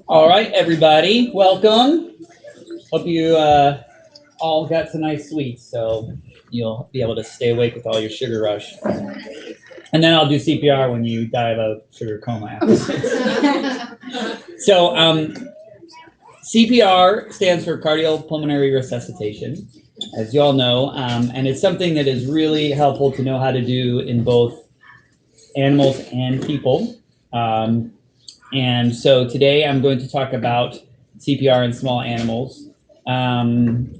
All right, everybody, welcome. Hope you all got some nice sweets, so you'll be able to stay awake with all your sugar rush. And then I'll do CPR when you die of a sugar coma afterwards. So, CPR stands for cardiopulmonary resuscitation, as you all know, and it's something that is really helpful to know how to do in both animals and people. And so today I'm going to talk about CPR in small animals. And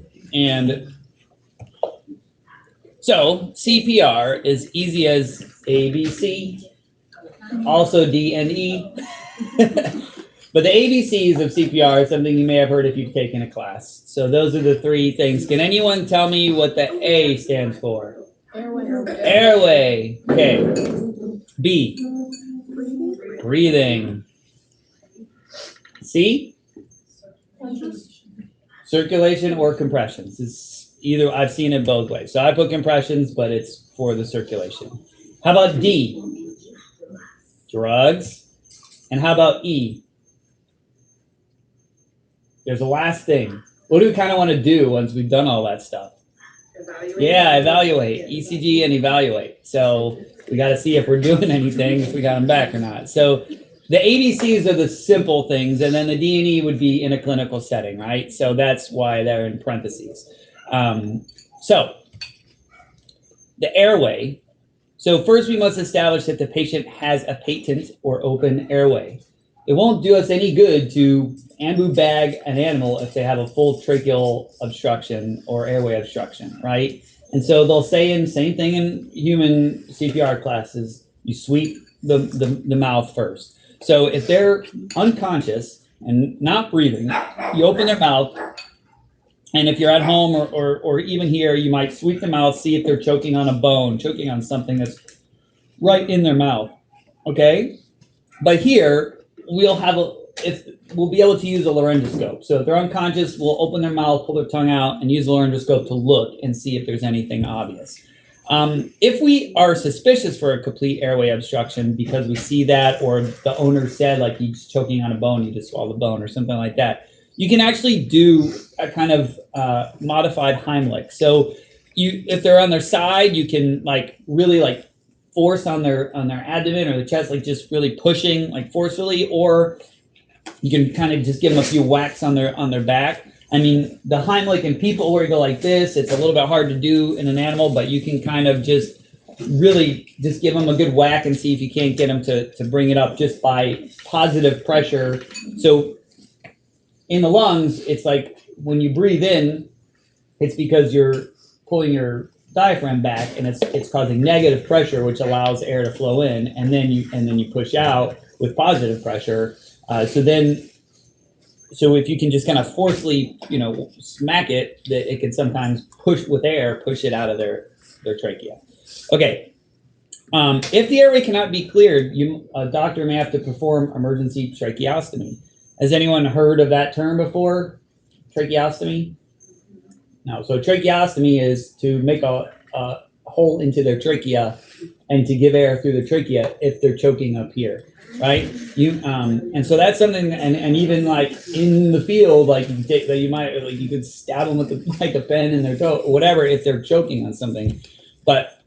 so CPR is easy as ABC, also D and E. But the ABCs of CPR is something you may have heard if you've taken a class. So those are the three things. Can anyone tell me what the A stands for? Airway. Airway. Okay. B. Breathing. C. Circulation or compressions. It's either, I've seen it both ways. So I put compressions, but it's for the circulation. How about D? Drugs. And how about E? There's a last thing. What do we kind of want to do once we've done all that stuff? Evaluate. ECG and evaluate. So we got to see if we're doing anything, if we got them back or not. So the ABCs are the simple things, and then the D and E would be in a clinical setting, right? So that's why they're in parentheses. So the airway. So first we must establish that the patient has a patent or open airway. It won't do us any good to ambu bag an animal if they have a full tracheal obstruction or airway obstruction, right? And so they'll say in same thing in human CPR classes, you sweep the mouth first. So if they're unconscious and not breathing, you open their mouth, and if you're at home or even here, you might sweep the mouth, see if they're choking on a bone, choking on something that's right in their mouth, okay? But here, we'll be able to use a laryngoscope. So if they're unconscious, we'll open their mouth, pull their tongue out, and use the laryngoscope to look and see if there's anything obvious. If we are suspicious for a complete airway obstruction because we see that, or the owner said like he's choking on a bone, he just swallowed a bone or something like that, you can actually do a kind of modified Heimlich. So if they're on their side, you can really force on their abdomen or the chest, like just really pushing like forcefully, or you can kind of just give them a few whacks on their back. I mean, the Heimlich in people where you go like this, it's a little bit hard to do in an animal, but you can kind of just really just give them a good whack and see if you can't get them to bring it up just by positive pressure. So in the lungs, it's like when you breathe in, it's because you're pulling your diaphragm back, and it's causing negative pressure, which allows air to flow in, and then you push out with positive pressure. So if you can just kind of forcefully, smack it, that it can sometimes push it out of their trachea. Okay. If the airway cannot be cleared, a doctor may have to perform emergency tracheostomy. Has anyone heard of that term before? Tracheostomy? No. So tracheostomy is to make a hole into their trachea and to give air through the trachea if they're choking up here, right? And so that's something, and even like in the field, like you could stab them with a pen in their toe or whatever if they're choking on something. But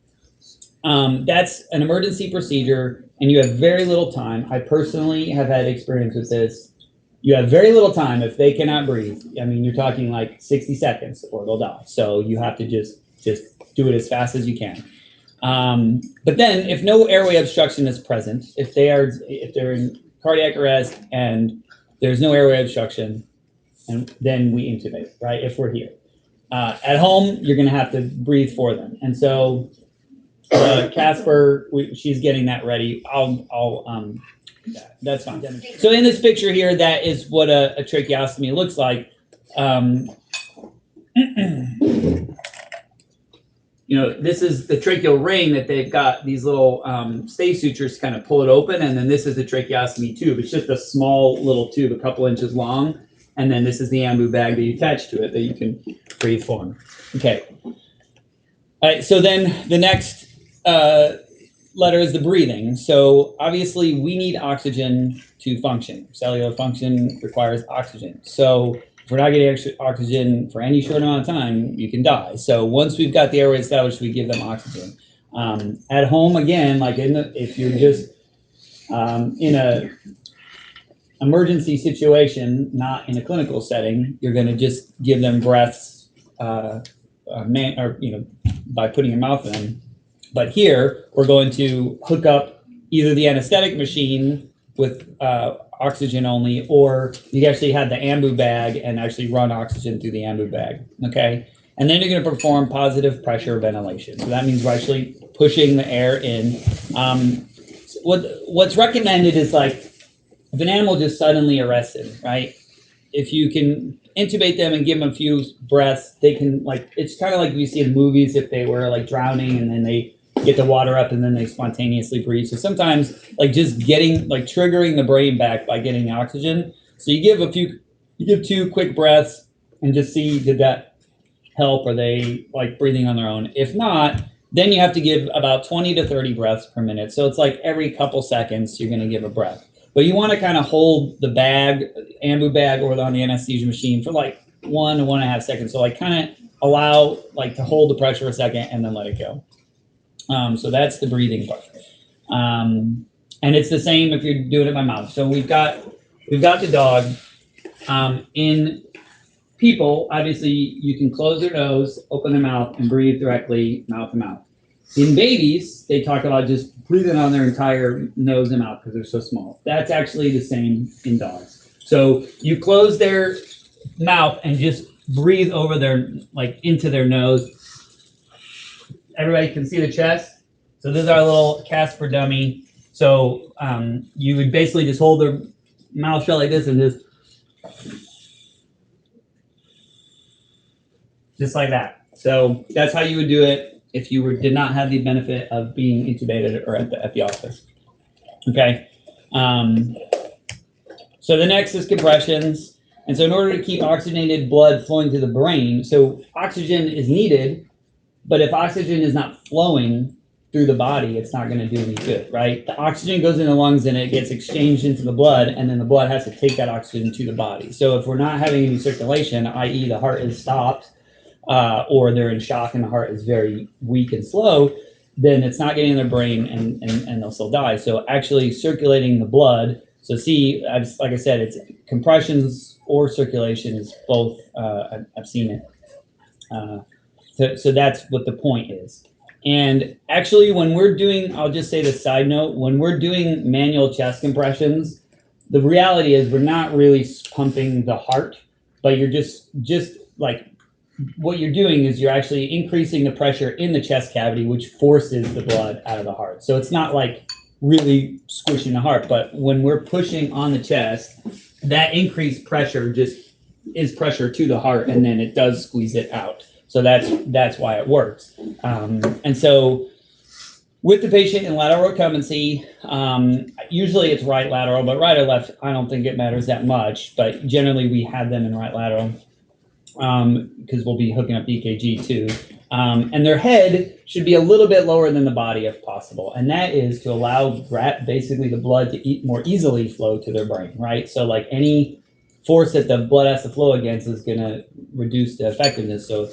that's an emergency procedure, and you have very little time. I personally have had experience with this. You have very little time if they cannot breathe. I mean, you're talking like 60 seconds or they'll die. So you have to just do it as fast as you can. But then if no airway obstruction is present, if they're in cardiac arrest and there's no airway obstruction, and then we intubate, right? If we're here. At home, you're going to have to breathe for them. And so Casper, she's getting that ready. That's fine. So in this picture here, that is what a tracheostomy looks like. This is the tracheal ring that they've got these little stay sutures to kind of pull it open, and then this is the tracheostomy tube. It's just a small little tube, a couple inches long, and then this is the ambu bag that you attach to it that you can breathe for. Okay. All right. So then the next letter is the breathing. So obviously we need oxygen to function. Cellular function requires oxygen. So if we're not getting extra oxygen for any short amount of time, you can die. So once we've got the airway established, we give them oxygen. At home, again, like if you're just in a emergency situation, not in a clinical setting, you're going to just give them breaths, by putting your mouth in them. But here, we're going to hook up either the anesthetic machine with oxygen only, or you actually have the ambu bag and actually run oxygen through the ambu bag, okay? And then you're going to perform positive pressure ventilation. So that means we're actually pushing the air in. What's recommended is like, if an animal just suddenly arrested, right? If you can intubate them and give them a few breaths, they can, like, it's kind of like we see in movies if they were like drowning and then they get the water up and then they spontaneously breathe. So sometimes like just getting, like triggering the brain back by getting the oxygen. So you give 2 quick breaths and just see, did that help? Are they like breathing on their own? If not, then you have to give about 20 to 30 breaths per minute. So it's like every couple seconds, you're going to give a breath. But you want to kind of hold the bag, ambu bag, or on the anesthesia machine for like 1 to 1.5 seconds. So like kind of allow like to hold the pressure a second and then let it go. So that's the breathing part. And it's the same if you're doing it by mouth. So we've got the dog. In people, obviously you can close their nose, open their mouth, and breathe directly mouth to mouth. In babies, they talk about just breathing on their entire nose and mouth because they're so small. That's actually the same in dogs. So you close their mouth and just breathe over their, like into their nose. Everybody can see the chest. So this is our little Casper dummy. So you would basically just hold their mouth shut like this and just like that. So that's how you would do it if you did not have the benefit of being intubated or at the office. Okay. So the next is compressions. And so in order to keep oxygenated blood flowing to the brain, so oxygen is needed, but if oxygen is not flowing through the body, it's not going to do any good, right? The oxygen goes in the lungs and it gets exchanged into the blood, and then the blood has to take that oxygen to the body. So if we're not having any circulation, i.e. the heart is stopped, or they're in shock and the heart is very weak and slow, then it's not getting in their brain and they'll still die. So actually circulating the blood. So see, like I said, it's compressions or circulation is both. I've seen it. So that's what the point is. And actually when we're doing, I'll just say the side note, when we're doing manual chest compressions, the reality is we're not really pumping the heart, but you're just like, what you're doing is you're actually increasing the pressure in the chest cavity, which forces the blood out of the heart. So it's not like really squishing the heart, but when we're pushing on the chest, that increased pressure just is pressure to the heart, and then it does squeeze it out. So that's why it works. And so with the patient in lateral recumbency, usually it's right lateral, but right or left, I don't think it matters that much, but generally we have them in right lateral. Because we'll be hooking up EKG too. And their head should be a little bit lower than the body if possible. And that is to allow basically the blood to more easily flow to their brain, right? So like any force that the blood has to flow against is going to reduce the effectiveness. So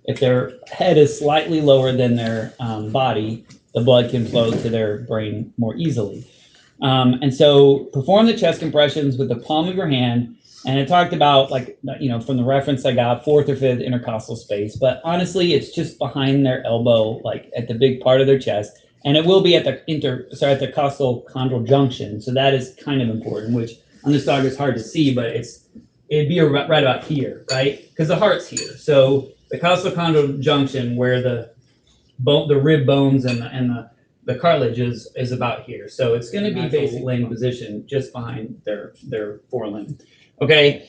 if their head is slightly lower than their body, the blood can flow to their brain more easily. And so perform the chest compressions with the palm of your hand. And it talked about, like, from the reference I got, 4th or 5th intercostal space. But honestly, it's just behind their elbow, like at the big part of their chest. And it will be at the costal chondral junction. So that is kind of important, which on this dog is hard to see, but it'd be right about here, right? Because the heart's here. So the costal chondral junction, where the rib bones and the cartilage is about here. So it's going to be basically in position just behind their forelimb. Okay.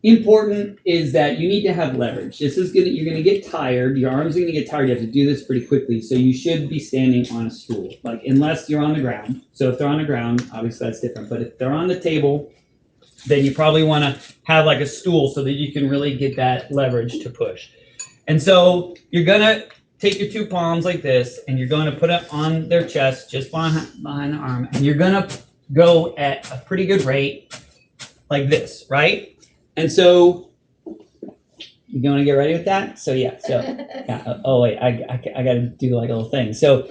Important is that you need to have leverage. You're gonna get tired. Your arms are gonna get tired. You have to do this pretty quickly. So you should be standing on a stool, like unless you're on the ground. So if they're on the ground, obviously that's different. But if they're on the table, then you probably want to have like a stool so that you can really get that leverage to push. And so you're gonna take your two palms like this, and you're going to put it on their chest, just behind the arm, and you're going to go at a pretty good rate, like this, right? And so, you want to get ready with that? So yeah. Oh wait, I got to do like a little thing. So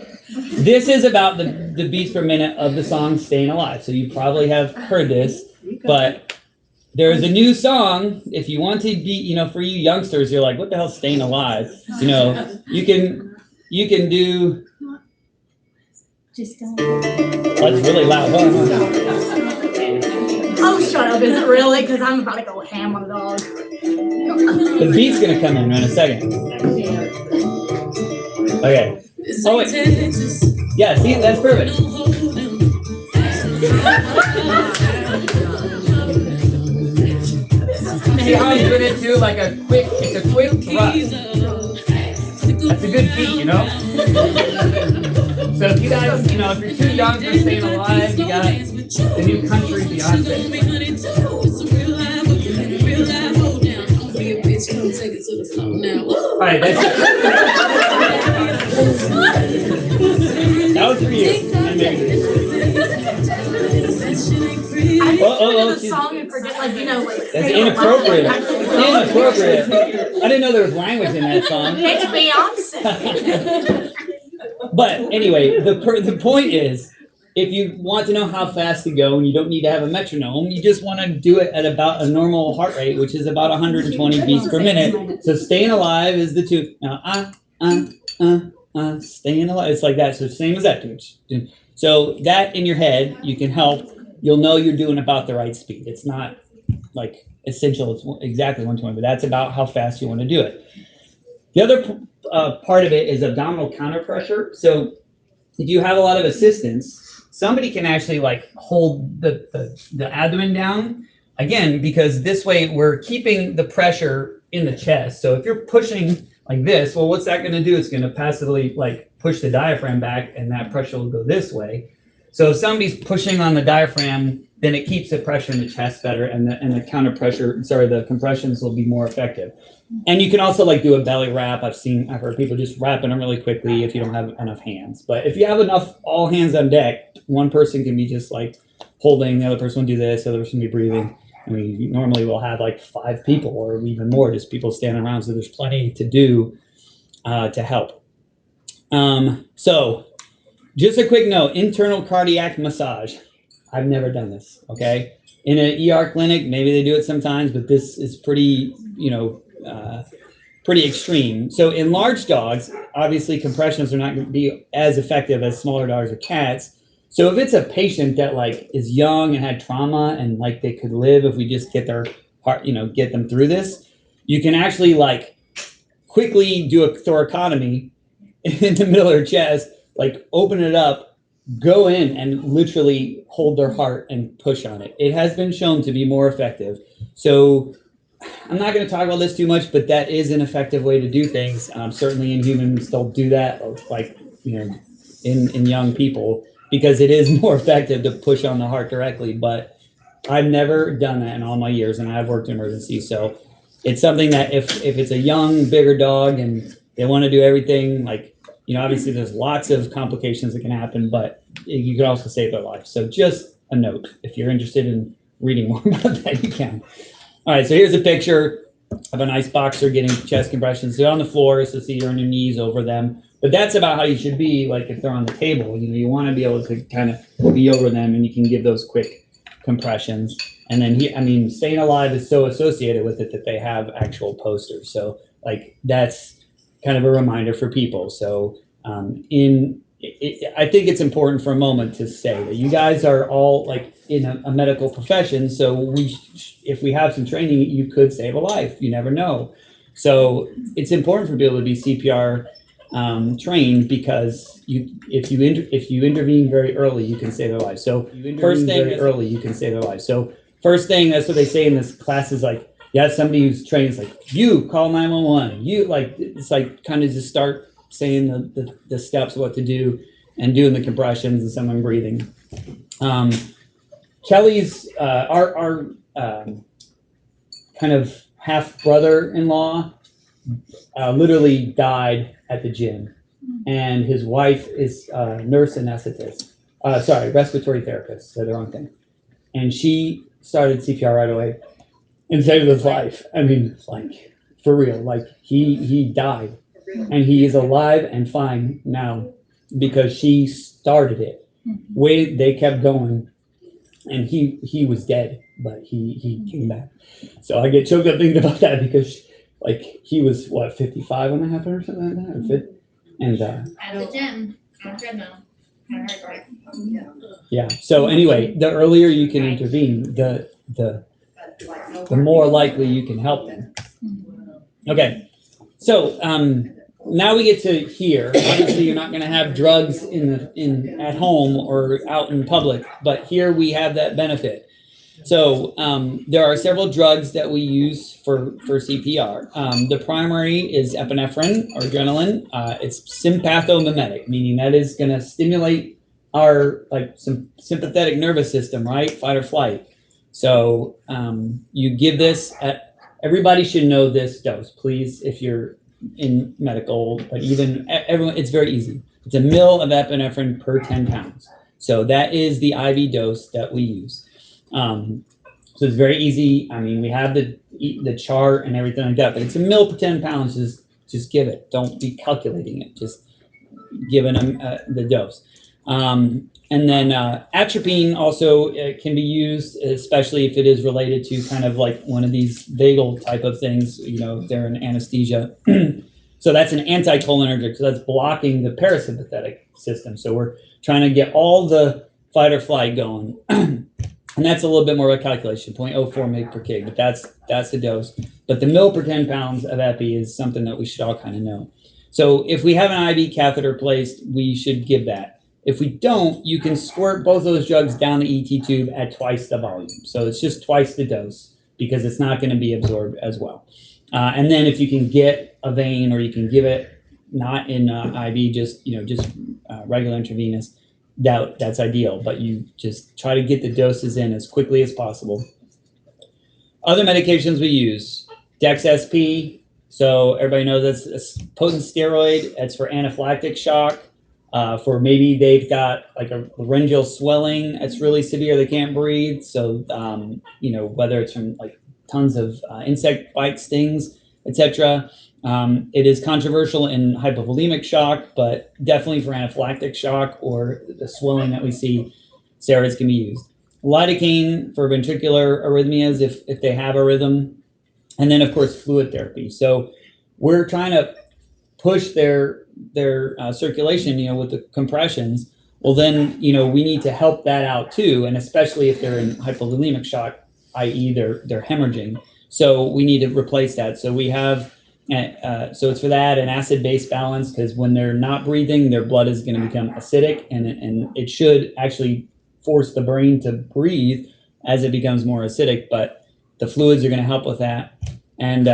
this is about the beats per minute of the song "Staying Alive." So you probably have heard this, but there's a new song. If you want to be, for you youngsters, you're like, what the hell, "Staying Alive"? You can do. Oh, it's really loud. Oh, shut up. Is it really? Because I'm about to go ham on the dog. The beat's going to come in a second. Okay. Oh, wait. Yeah, see, that's perfect. See how I'm doing it too? It's a quick thrust. That's a good beat, So if you guys, if you're too young for "Staying Alive," you got the new country Beyonce. All right, that's it. That was for you. The song and forget, that's inappropriate. Inappropriate. I didn't know there was language in that song. It's Beyonce. But anyway, the point is, if you want to know how fast to go and you don't need to have a metronome, you just want to do it at about a normal heart rate, which is about 120 beats per minute. So "Staying Alive" is the tune. Now, staying alive. It's like that. So same as that, dude. So that in your head, you can help. You'll know you're doing about the right speed. It's not like essential. It's exactly 120, but that's about how fast you want to do it. The other part of it is abdominal counter pressure. So if you have a lot of assistance, somebody can actually hold the abdomen down again, because this way we're keeping the pressure in the chest. So if you're pushing like this, well, what's that going to do? It's going to passively push the diaphragm back, and that pressure will go this way. So if somebody's pushing on the diaphragm, then it keeps the pressure in the chest better, and the counter pressure, the compressions will be more effective. And you can also do a belly wrap. I've heard people just wrapping them really quickly if you don't have enough hands. But if you have enough, all hands on deck, one person can be just holding, the other person will do this, the other person will be breathing. And we normally will have 5 people or even more, just people standing around. So there's plenty to do to help. So just a quick note, internal cardiac massage. I've never done this, okay? In an ER clinic, maybe they do it sometimes, but this is pretty, pretty extreme. So in large dogs, obviously compressions are not going to be as effective as smaller dogs or cats. So if it's a patient that is young and had trauma and they could live if we just get their heart, get them through this, you can actually quickly do a thoracotomy in the middle of their chest, open it up, go in and literally hold their heart and push on it. It has been shown to be more effective. So I'm not going to talk about this too much, but that is an effective way to do things. Certainly in humans, they'll do that, in young people, because it is more effective to push on the heart directly. But I've never done that in all my years, and I've worked in emergency. So it's something that if it's a young, bigger dog and they want to do everything, obviously there's lots of complications that can happen, but you can also save their life. So just a note, if you're interested in reading more about that, you can. All right, so here's a picture of a nice boxer getting chest compressions. They're on the floor, so see you're on your knees over them. But that's about how you should be, if they're on the table. You want to be able to kind of be over them, and you can give those quick compressions. And then "Staying Alive" is so associated with it that they have actual posters. So that's kind of a reminder for people. So I think it's important for a moment to say that you guys are all in a medical profession. So if we have some training, you could save a life. You never know. So it's important for people to be CPR trained, because if you intervene very early, you can save their life. So first thing, that's what they say in this class is you have somebody who's trained, it's you call 911. It's kind of just start saying the steps of what to do and doing the compressions and someone breathing. Kelly's our kind of half brother-in-law literally died at the gym, and his wife is nurse anesthetist. Respiratory therapist. Said the wrong thing, and she started CPR right away and saved his life. I mean, like for real. Like he died, and he is alive and fine now because she started it. They kept going, and he was dead, but he came back. So I get choked up thinking about that because like he was what 55 when that happened or something like that, or 50, and At the gym, on a treadmill. yeah. So anyway, the earlier you can intervene, the more likely you can help them. Okay, so now we get to here. Obviously, you're not going to have drugs in at home or out in public, but here we have that benefit. So there are several drugs that we use for CPR. The primary is epinephrine or adrenaline. It's sympathomimetic, meaning that is going to stimulate our some sympathetic nervous system, right? Fight or flight. So you give this at, everybody should know this dose, please, if you're in medical, but even everyone, it's very easy. It's a mil of epinephrine per 10 pounds. So that is the IV dose that we use. So it's very easy. I mean, we have the chart and everything like that, but it's a mil per 10 pounds. Just give it. Don't be calculating it. Just giving them the dose. And then atropine also can be used, especially if it is related to kind of like one of these vagal type of things. You know, they're in anesthesia. So that's an anticholinergic. So that's blocking the parasympathetic system. So we're trying to get all the fight or flight going. And that's a little bit more of a calculation, 0.04 mg per kg, but that's the dose. But the mil per 10 pounds of epi is something that we should all kind of know. So if we have an IV catheter placed, we should give that. If we don't, you can squirt both those drugs down the ET tube at twice the volume. So it's just twice the dose because it's not going to be absorbed as well. And then if you can get a vein, or you can give it not in IV, just regular intravenous, that's ideal. But you just try to get the doses in as quickly as possible. Other medications we use, Dex SP. So everybody knows that's a potent steroid. It's for anaphylactic shock. For maybe they've got like a laryngeal swelling that's really severe, they can't breathe. So whether it's from like tons of insect bite stings, etc. It is controversial in hypovolemic shock, but definitely for anaphylactic shock or the swelling that we see, steroids can be used. Lidocaine for ventricular arrhythmias if they have a rhythm, and then of course fluid therapy. So we're trying to push their circulation, with the compressions. Well, then we need to help that out too, and especially if they're in hypovolemic shock, i.e., they're hemorrhaging. So we need to replace that. So we have, so it's for that, an acid-base balance, because when they're not breathing, their blood is going to become acidic, and it should actually force the brain to breathe as it becomes more acidic. But the fluids are going to help with that, and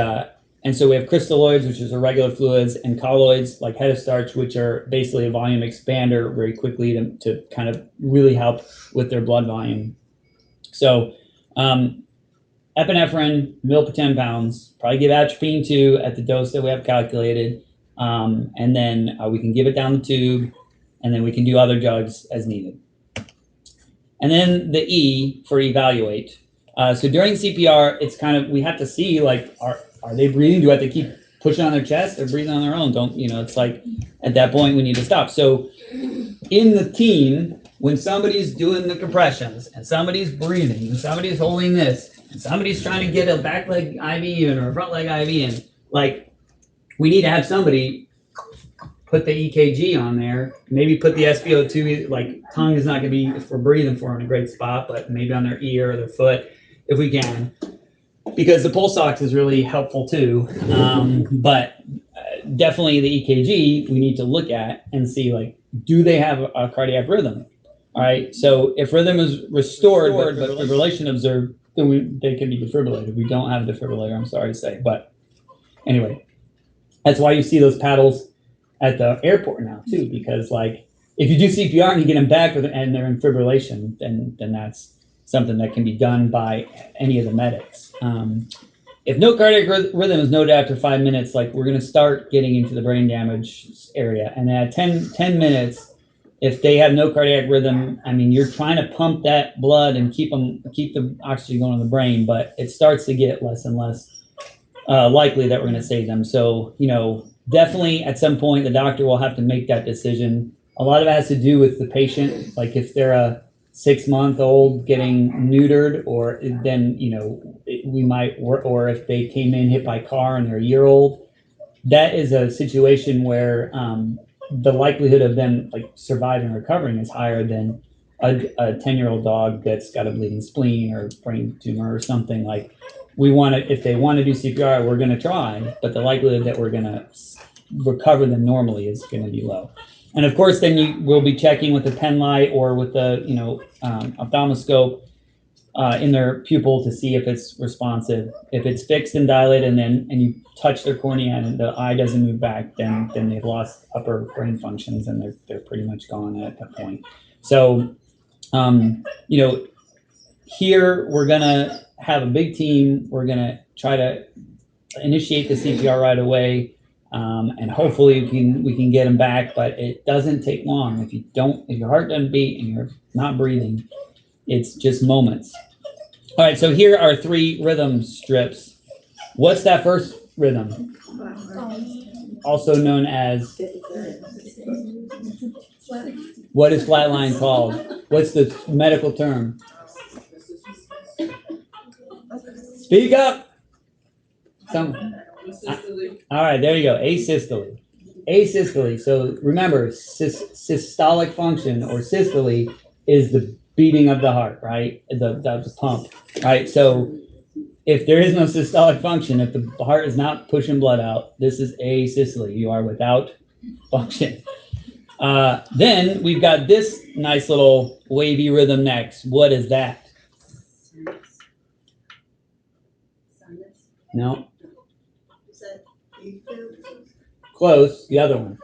so we have crystalloids, which is irregular fluids, and colloids like Hetastarch, which are basically a volume expander very quickly to kind of really help with their blood volume. So epinephrine, mil per 10 pounds, probably give atropine too at the dose that we have calculated. And then we can give it down the tube, and then we can do other drugs as needed. And then the E for evaluate. So during CPR, it's kind of, we have to see, like, are they breathing? Do I have to keep pushing on their chest? They're breathing on their own. It's like at that point we need to stop. So in the team, when somebody's doing the compressions and somebody's breathing and somebody's holding this and somebody's trying to get a back leg IV in or a front leg IV in, like, we need to have somebody put the EKG on there, maybe put the SpO2, like tongue is not going to be, if we're breathing for them, in a great spot, but maybe on their ear or their foot if we can. Because the pulse ox is really helpful too, but definitely the EKG we need to look at and see, like, do they have a cardiac rhythm? All right, so if rhythm is restored but fibrillation observed, then they can be defibrillated. We don't have a defibrillator, I'm sorry to say, but anyway, that's why you see those paddles at the airport now too, because like if you do CPR and you get them back and they're in fibrillation, then that's something that can be done by any of the medics. if no cardiac rhythm is noted after 5 minutes, like we're going to start getting into the brain damage area. And at 10 minutes, if they have no cardiac rhythm, I mean, you're trying to pump that blood and keep the oxygen going to the brain, but it starts to get less and less likely that we're going to save them. So, definitely at some point, the doctor will have to make that decision. A lot of it has to do with the patient. Like if they're a 6-month-old getting neutered, or then, we might, or if they came in hit by a car and they're a year old, that is a situation where the likelihood of them like surviving and recovering is higher than a 10-year-old dog that's got a bleeding spleen or brain tumor or something. Like if they want to do CPR, we're going to try, but the likelihood that we're going to recover them normally is going to be low. And of course, then you will be checking with the pen light or with the ophthalmoscope in their pupil to see if it's responsive. If it's fixed and dilated, and you touch their cornea and the eye doesn't move back, then they've lost upper brain functions and they're pretty much gone at that point. So, here we're gonna have a big team. We're gonna try to initiate the CPR right away. And hopefully we can get them back, but it doesn't take long. If your heart doesn't beat and you're not breathing, it's just moments. All right, so here are 3 rhythm strips. What's that first rhythm? Also known as, what is flatline called? What's the medical term? Speak up. All right, there you go. Asystole. Asystole. So remember, systolic function or systole is the beating of the heart, right? The pump, right? So if there is no systolic function, if the heart is not pushing blood out, this is asystole. You are without function. Then we've got this nice little wavy rhythm next. What is that? No. Close. The other one.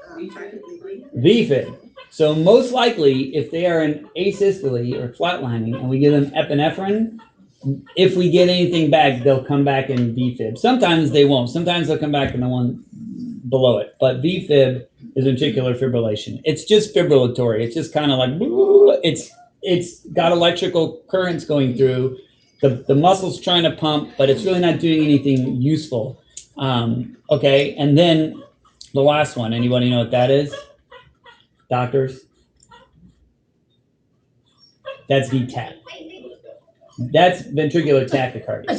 VFib. So most likely, if they are in asystole or flatlining, and we give them epinephrine, if we get anything back, they'll come back in VFib. Sometimes they won't. Sometimes they'll come back in the one below it. But VFib is ventricular fibrillation. It's just fibrillatory. It's just kind of like, it's got electrical currents going through. The muscle's trying to pump, but it's really not doing anything useful. Okay, and then the last one. Anybody know what that is? Doctors? That's VTAC. That's ventricular tachycardia.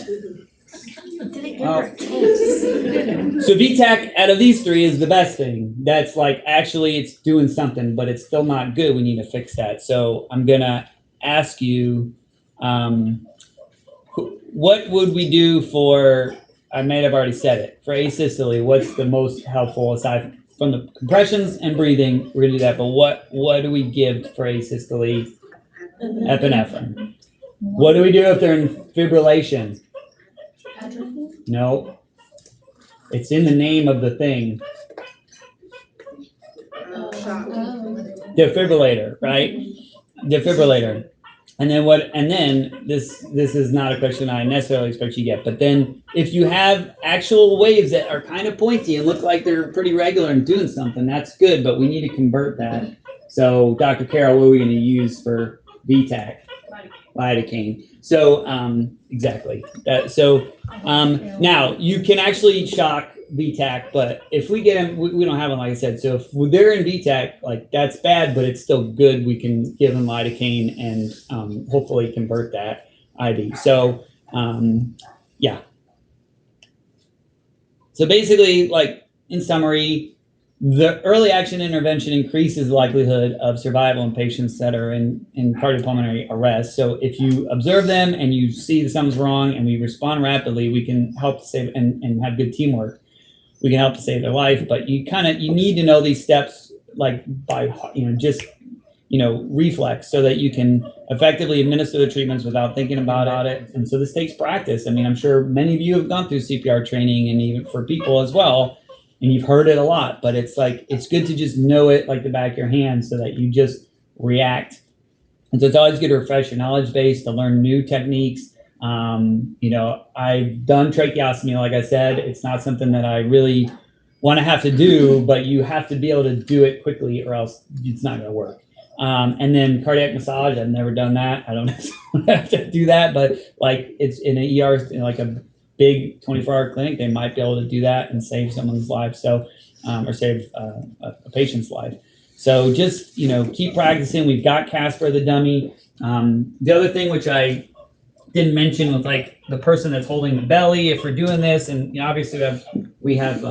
So VTAC out of these 3 is the best thing. That's like, actually it's doing something, but it's still not good. We need to fix that. So I'm gonna ask you, what would we do for, I may have already said it, for asystole, what's the most helpful aside from the compressions and breathing? We're gonna do that, but what do we give for asystole? Epinephrine. What do we do if they're in fibrillation? No. It's in the name of the thing. Defibrillator, right? Defibrillator. And then this is not a question I necessarily expect you to get, but then if you have actual waves that are kind of pointy and look like they're pretty regular and doing something, that's good, but we need to convert that. So Dr. Carroll, what are we going to use for VTAC? Lidocaine. So exactly. Now you can actually shock VTAC, but if we get them, we don't have them, like I said. So if they're in VTAC, like that's bad, but it's still good. We can give them lidocaine and hopefully convert that IV. So yeah. So basically, like in summary, the early action intervention increases the likelihood of survival in patients that are in cardiopulmonary arrest. So if you observe them and you see that something's wrong and we respond rapidly, we can help to save and have good teamwork. We can help to save their life, but you need to know these steps like by reflex so that you can effectively administer the treatments without thinking about it. And so this takes practice. I mean, I'm sure many of you have gone through CPR training and even for people as well. And you've heard it a lot, but it's good to just know it like the back of your hand so that you just react. And so it's always good to refresh your knowledge base, to learn new techniques. You know, I've done tracheostomy, like I said, it's not something that I really want to have to do, but you have to be able to do it quickly or else it's not going to work. And then cardiac massage, I've never done that. I don't have to do that, but like it's in an ER, in like a big 24-hour clinic, they might be able to do that and save someone's life. So, or save a patient's life. So just, you know, keep practicing. We've got Casper the dummy. The other thing which I didn't mention was like the person that's holding the belly, if we're doing this, and you know, obviously we have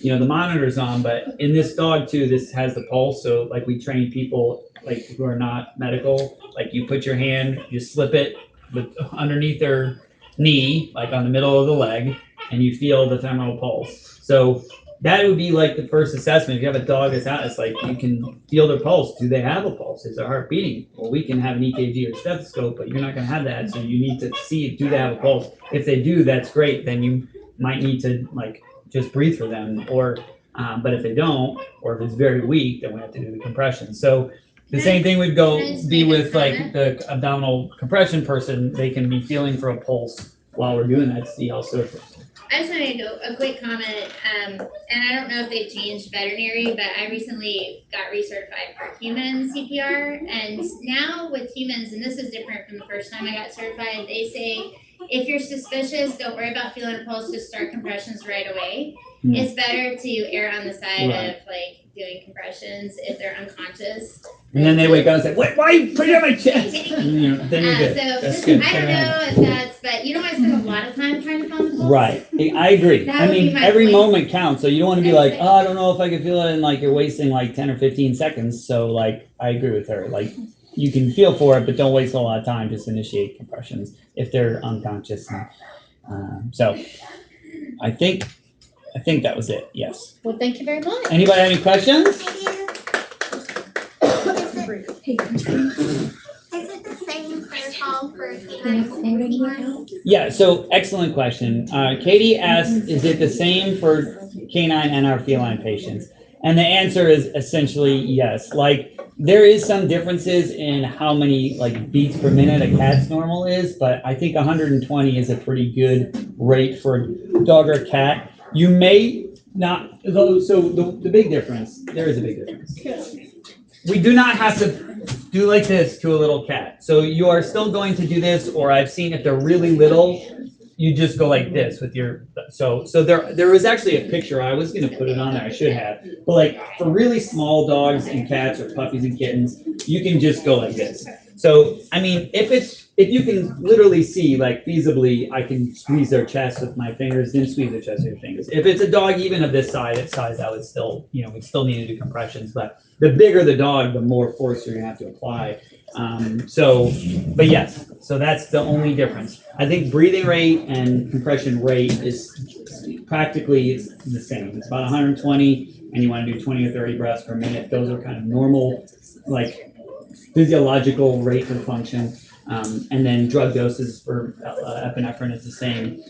you know, the monitors on, but in this dog too, this has the pulse. So like we train people like who are not medical, like you put your hand, you slip it with underneath their knee, like on the middle of the leg, and you feel the femoral pulse. So that would be like the first assessment. If you have a dog that's out, it's like you can feel their pulse. Do they have a pulse? Is their heart beating? Well, we can have an EKG or stethoscope, but you're not going to have that. So you need to see, do they have a pulse? If they do, that's great. Then you might need to like just breathe for them. Or, but if they don't, or if it's very weak, then we have to do the compression. So the same thing would go be with like the abdominal compression person. They can be feeling for a pulse while we're doing that to see how surface. I just wanted to go a quick comment, and I don't know if they've changed veterinary, but I recently got recertified for human CPR, and now with humans, and this is different from the first time I got certified, they say if you're suspicious, don't worry about feeling a pulse, just start compressions right away. Mm. It's better to err on the side Right. of like doing compressions if they're unconscious. And then they wake up and say, "What? Why you put it on my chest?" You know, then you're good. So That's just, good. I don't know if that's, but you don't want to spend a lot of time trying to find the pulse. Right. I agree. That I would be mean, my every point. moment counts. So you don't want to be like, "Oh, I don't know if I can feel it," and like you're wasting like 10 or 15 seconds. So like, I agree with her. Like, you can feel for it, but don't waste a lot of time. Just initiate compressions if they're unconscious. And, so I think that was it. Yes. Well, thank you very much. Anybody have any questions? Is it the same protocol for canine? Yeah, so excellent question. Katie asked, is it the same for canine and our feline patients? And the answer is essentially yes. Like, there is some differences in how many like beats per minute a cat's normal is, but I think 120 is a pretty good rate for a dog or cat. You may not, so the big difference, there is a big difference. We do not have to do like this to a little cat. So you are still going to do this, or I've seen if they're really little, you just go like this with your, so there was actually a picture, I was gonna put it on there, I should have. But like for really small dogs and cats or puppies and kittens, you can just go like this. So, I mean, if you can literally see, like feasibly, I can squeeze their chest with my fingers, then squeeze their chest with your fingers. If it's a dog even of this size, I would still, you know, we still need to do compressions, but the bigger the dog, the more force you're gonna have to apply. But yes, so that's the only difference. I think breathing rate and compression rate is practically the same. It's about 120, and you want to do 20 or 30 breaths per minute. Those are kind of normal, like physiological rate for function. And then drug doses for epinephrine is the same.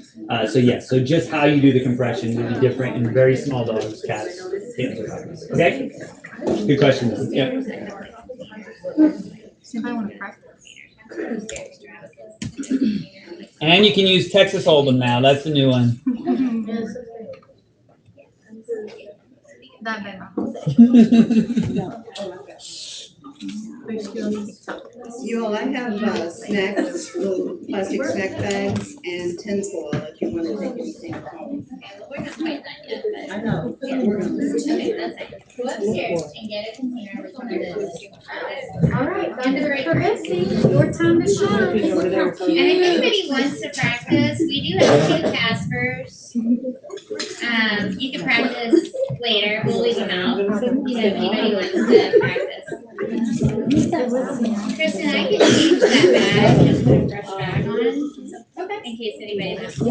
So yes, so just how you do the compression will be different in very small dogs, cats, kittens, or puppies. Okay? Good question, though. Yeah. I want to practice. And you can use Texas Hold'em now. That's the new one. That made my whole day. You all, I have snacks, little plastic snack bags and tinsel if you want to take anything home. Okay, well, we're not quite done yet, but. I know. Yeah, we're gonna. Okay, that's it. Go upstairs and get a container with one of those. All right, Dr. Trubisky, your time to shine. And if anybody wants to practice, we do have 2 Caspers. You can practice later, we'll leave them out, you know, if anybody wants to practice. Kristen, I can change that bag and put a fresh bag on, in case anybody wants to.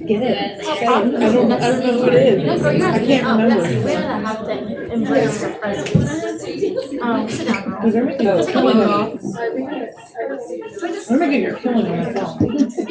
Get it. I don't know who it is. I can't remember. We have to embrace your presence. Sit down, girl. Because everything's Take a killing look. me. I'm making you're killing me myself.